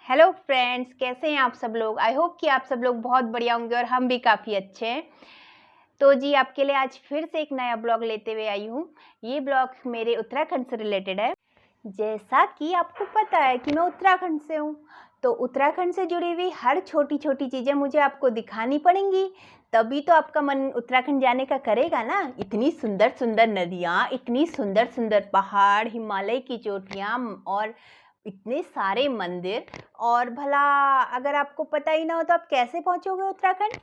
Hello friends, कैसे हैं आप सब लोग। आई होप कि आप सब लोग बहुत बढ़िया होंगे और हम भी काफ़ी अच्छे हैं। तो जी आपके लिए आज फिर से एक नया ब्लॉग लेते हुए आई हूँ। ये ब्लॉग मेरे उत्तराखंड से रिलेटेड है। जैसा कि आपको पता है कि मैं उत्तराखंड से हूँ, तो उत्तराखंड से जुड़ी हुई हर छोटी छोटी चीज़ें मुझे आपको दिखानी पड़ेंगी, तभी तो आपका मन उत्तराखंड जाने का करेगा ना। इतनी सुंदर सुंदर नदियाँ, इतनी सुंदर सुंदर पहाड़, हिमालय की चोटियाँ और इतने सारे मंदिर। और भला अगर आपको पता ही ना हो तो आप कैसे पहुंचोगे उत्तराखंड।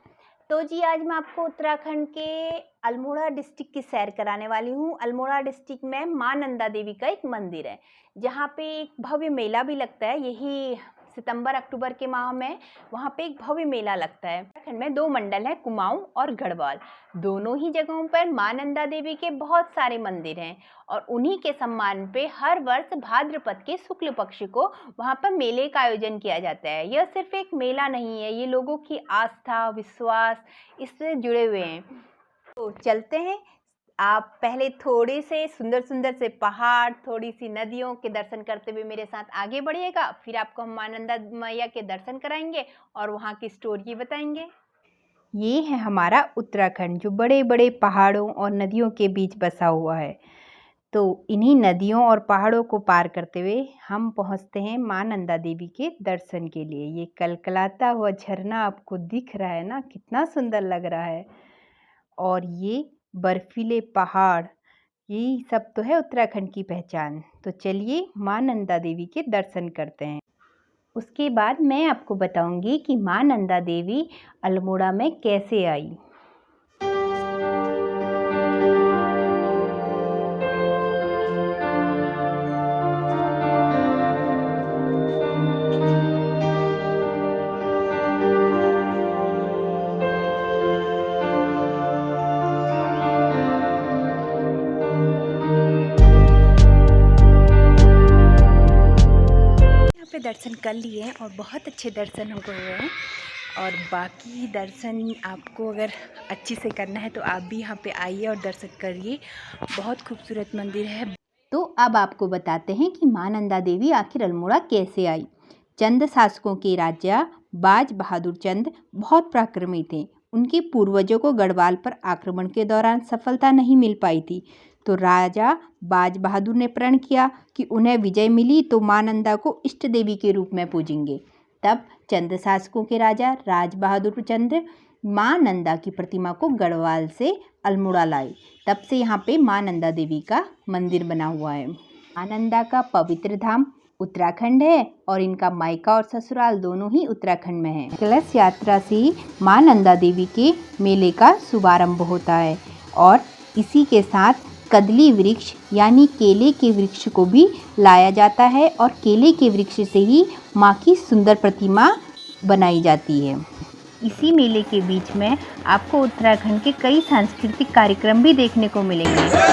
तो जी आज मैं आपको उत्तराखंड के अल्मोड़ा डिस्ट्रिक्ट की सैर कराने वाली हूँ। अल्मोड़ा डिस्ट्रिक्ट में माँ नंदा देवी का एक मंदिर है, जहाँ पे एक भव्य मेला भी लगता है। यही सितंबर अक्टूबर के माह में वहाँ पे एक भव्य मेला लगता है। उत्तराखंड में दो मंडल हैं, कुमाऊं और गढ़वाल। दोनों ही जगहों पर माँ नंदा देवी के बहुत सारे मंदिर हैं और उन्हीं के सम्मान पे हर वर्ष भाद्रपद के शुक्ल पक्ष को वहाँ पर मेले का आयोजन किया जाता है। यह सिर्फ एक मेला नहीं है, ये लोगों की आस्था, विश्वास इससे जुड़े हुए हैं। तो चलते हैं। आप पहले थोड़े से सुंदर सुंदर से पहाड़, थोड़ी सी नदियों के दर्शन करते हुए मेरे साथ आगे बढ़िएगा। फिर आपको हम माँ नंदा मैया के दर्शन कराएंगे और वहाँ की स्टोरी बताएंगे। ये है हमारा उत्तराखंड, जो बड़े बड़े पहाड़ों और नदियों के बीच बसा हुआ है। तो इन्हीं नदियों और पहाड़ों को पार करते हुए हम पहुंचते हैं माँ नंदा देवी के दर्शन के लिए। ये कलकलाता हुआ झरना आपको दिख रहा है ना, कितना सुंदर लग रहा है। और ये बर्फीले पहाड़, यही सब तो है उत्तराखंड की पहचान। तो चलिए माँ नंदा देवी के दर्शन करते हैं। उसके बाद मैं आपको बताऊंगी कि माँ नंदा देवी अल्मोड़ा में कैसे आई। पे दर्शन कर लिए हैं और बहुत अच्छे दर्शन हमको हुए हैं। और बाकी दर्शन आपको अगर अच्छी से करना है तो आप भी यहाँ पे आइए और दर्शन करिए। बहुत खूबसूरत मंदिर है। तो अब आपको बताते हैं कि माँ नंदा देवी आखिर अल्मोड़ा कैसे आई। चंद शासकों के राजा बाज बहादुर चंद बहुत पराक्रमी थे। उनके पूर्वजों को गढ़वाल पर आक्रमण के दौरान सफलता नहीं मिल पाई थी, तो राजा बाज बहादुर ने प्रण किया कि उन्हें विजय मिली तो माँ नंदा को इष्ट देवी के रूप में पूजेंगे। तब चंद शासकों के राजा राज बहादुर चंद माँ नंदा की प्रतिमा को गढ़वाल से अल्मोड़ा लाए। तब से यहाँ पे माँ नंदा देवी का मंदिर बना हुआ है। माँ नंदा का पवित्र धाम उत्तराखंड है और इनका मायका और ससुराल दोनों ही उत्तराखंड में है। कलश यात्रा से माँ नंदा देवी के मेले का शुभारंभ होता है और इसी के साथ कदली वृक्ष यानी केले के वृक्ष को भी लाया जाता है और केले के वृक्ष से ही माँ की सुंदर प्रतिमा बनाई जाती है। इसी मेले के बीच में आपको उत्तराखंड के कई सांस्कृतिक कार्यक्रम भी देखने को मिलेंगे।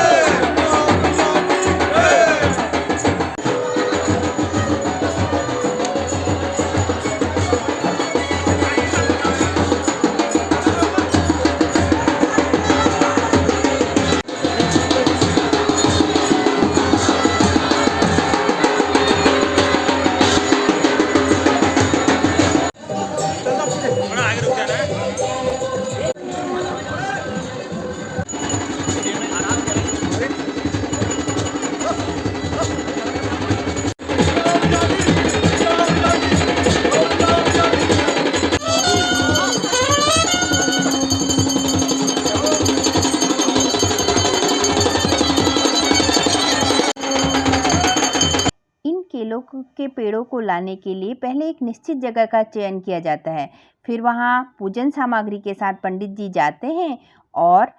केलों के पेड़ों को लाने के लिए पहले एक निश्चित जगह का चयन किया जाता है। फिर वहाँ पूजन सामग्री के साथ पंडित जी जाते हैं और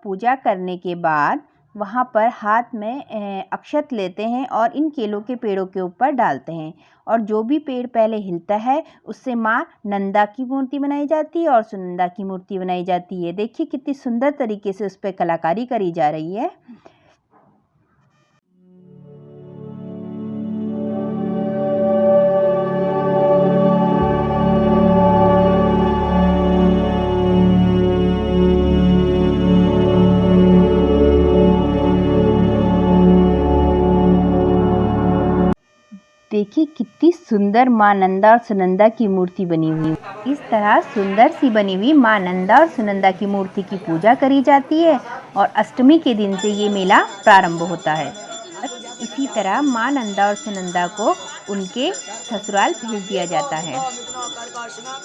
पूजा करने के बाद वहाँ पर हाथ में अक्षत लेते हैं और इन केलों के पेड़ों के ऊपर डालते हैं। और जो भी पेड़ पहले हिलता है उससे माँ नंदा की मूर्ति बनाई जाती है और सुनंदा की मूर्ति बनाई जाती है। देखिए कितनी सुंदर तरीके से उस पर कलाकारी करी जा रही है। देखिए कितनी सुंदर मां नंदा और सुनंदा की मूर्ति बनी हुई। इस तरह सुंदर सी बनी हुई मां नंदा और सुनंदा की मूर्ति की पूजा करी जाती है और अष्टमी के दिन से ये मेला प्रारंभ होता है। इसी तरह मां नंदा और सुनंदा को उनके ससुराल भेज दिया जाता है।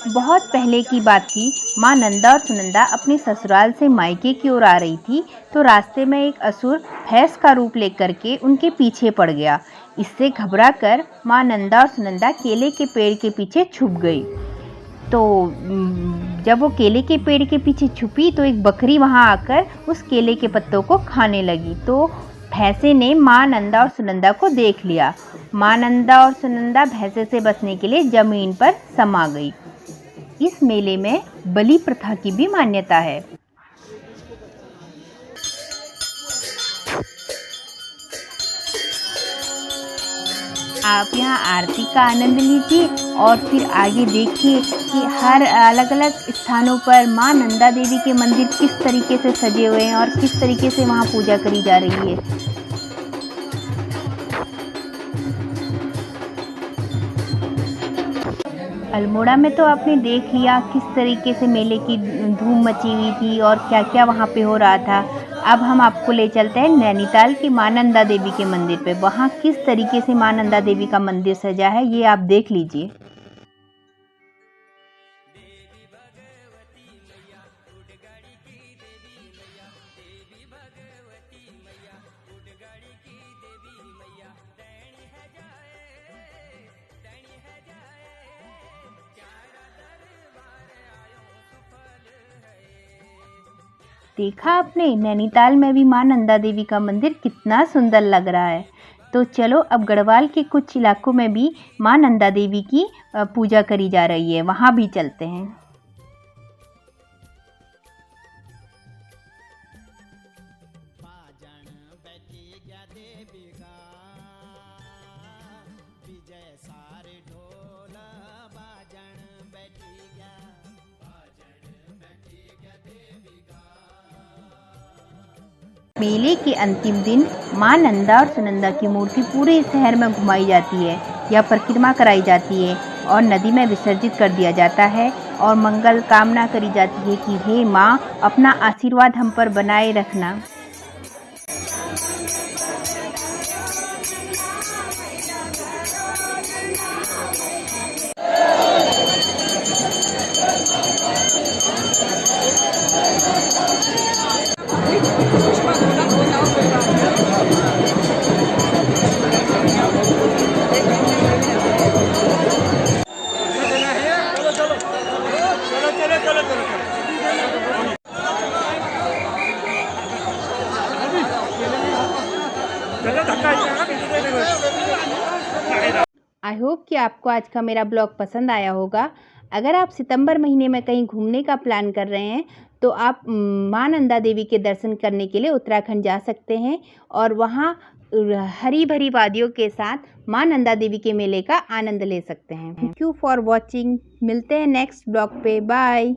बहुत पहले की बात थी, मां नंदा और सुनंदा अपने ससुराल से मायके की ओर आ रही थी तो रास्ते में एक असुर भैंस का रूप लेकर के उनके पीछे पड़ गया। इससे घबराकर मां नंदा और सुनंदा केले के पेड़ के पीछे छुप गई। तो जब वो केले के पेड़ के पीछे छुपी तो एक बकरी वहां आकर उस केले के पत्तों को खाने लगी। तो भैंसे ने मां नंदा और सुनंदा को देख लिया। मां नंदा और सुनंदा भैंसे से बचने के लिए जमीन पर समा गई। इस मेले में बलि प्रथा की भी मान्यता है। आप यहाँ आरती का आनंद लीजिए और फिर आगे देखिए कि हर अलग अलग स्थानों पर मां नंदा देवी के मंदिर किस तरीके से सजे हुए हैं और किस तरीके से वहाँ पूजा करी जा रही है। अल्मोड़ा में तो आपने देख लिया किस तरीके से मेले की धूम मची हुई थी और क्या क्या वहाँ पे हो रहा था। अब हम आपको ले चलते हैं नैनीताल की मां नंदा देवी के मंदिर पे। वहाँ किस तरीके से मां नंदा देवी का मंदिर सजा है ये आप देख लीजिए। देखा आपने, नैनीताल में भी मां नंदा देवी का मंदिर कितना सुंदर लग रहा है। तो चलो अब गढ़वाल के कुछ इलाकों में भी मां नंदा देवी की पूजा करी जा रही है, वहाँ भी चलते हैं। मेले के अंतिम दिन मां नंदा और सुनंदा की मूर्ति पूरे शहर में घुमाई जाती है या परिक्रमा कराई जाती है और नदी में विसर्जित कर दिया जाता है और मंगल कामना करी जाती है कि हे मां, अपना आशीर्वाद हम पर बनाए रखना। आई होप कि आपको आज का मेरा ब्लॉग पसंद आया होगा। अगर आप सितंबर महीने में कहीं घूमने का प्लान कर रहे हैं तो आप मां नंदा देवी के दर्शन करने के लिए उत्तराखंड जा सकते हैं और वहाँ हरी भरी वादियों के साथ मां नंदा देवी के मेले का आनंद ले सकते हैं। Thank you for watching. मिलते हैं नेक्स्ट ब्लॉग पे। बाय।